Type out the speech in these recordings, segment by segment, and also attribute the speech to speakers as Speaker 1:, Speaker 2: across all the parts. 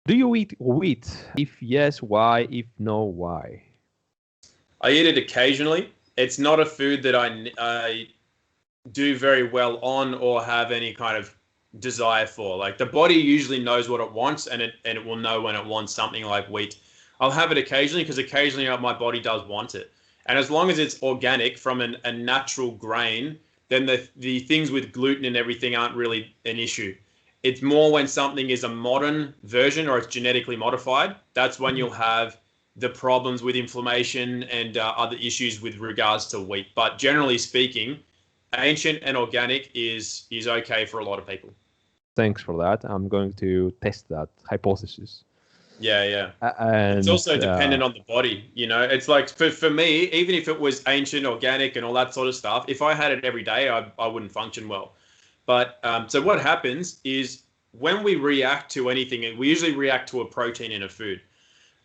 Speaker 1: Do you eat wheat? If yes, why? If no, why?
Speaker 2: I eat it occasionally. It's not a food that I do very well on or have any kind of desire for. Like the body usually knows what it wants, and it will know when it wants something like wheat. I'll have it occasionally because occasionally my body does want it. And as long as it's organic from a natural grain, then the things with gluten and everything aren't really an issue. It's more when something is a modern version or it's genetically modified. That's when you'll have the problems with inflammation and other issues with regards to wheat. But generally speaking, ancient and organic is okay for a lot of people.
Speaker 1: Thanks for that. I'm going to test that hypothesis.
Speaker 2: Yeah.
Speaker 1: And
Speaker 2: it's also dependent on the body. It's like for me, even if it was ancient, organic, and all that sort of stuff, if I had it every day, I wouldn't function well. But so what happens is when we react to anything, we usually react to a protein in a food.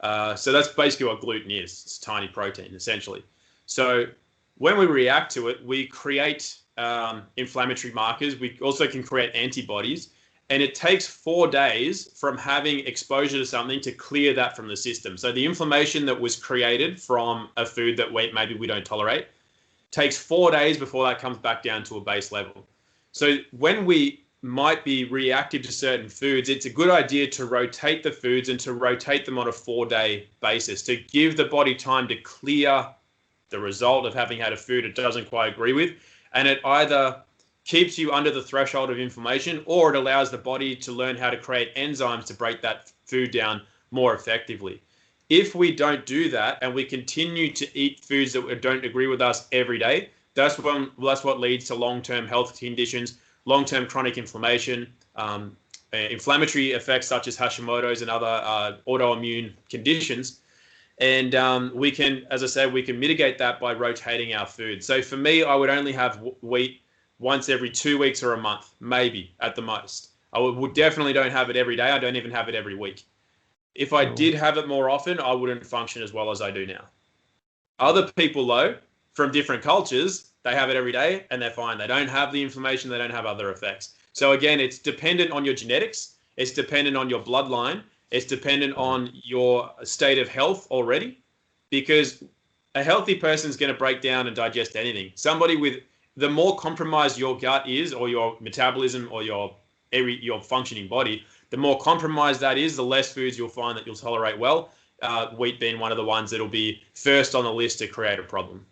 Speaker 2: So that's basically what gluten is. It's tiny protein, essentially. So when we react to it, we create inflammatory markers. We also can create antibodies. And it takes 4 days from having exposure to something to clear that from the system. So the inflammation that was created from a food that maybe we don't tolerate takes 4 days before that comes back down to a base level. So when we might be reactive to certain foods, it's a good idea to rotate the foods and to rotate them on a 4-day basis to give the body time to clear the result of having had a food it doesn't quite agree with. And it either keeps you under the threshold of inflammation, or it allows the body to learn how to create enzymes to break that food down more effectively. If we don't do that and we continue to eat foods that don't agree with us every day, that's what leads to long-term health conditions, long-term chronic inflammation, inflammatory effects such as Hashimoto's and other autoimmune conditions. And we can, as I said, we can mitigate that by rotating our food. So for me, I would only have wheat once every 2 weeks or a month, maybe at the most. I would definitely don't have it every day. I don't even have it every week. If I did have it more often, I wouldn't function as well as I do now. Other people, though, from different cultures, they have it every day and they're fine. They don't have the inflammation. They don't have other effects. So again, it's dependent on your genetics. It's dependent on your bloodline. It's dependent on your state of health already, because a healthy person is going to break down and digest anything. The more compromised your gut is, or your metabolism, or your functioning body, the more compromised that is, the less foods you'll find that you'll tolerate well. Wheat being one of the ones that'll be first on the list to create a problem.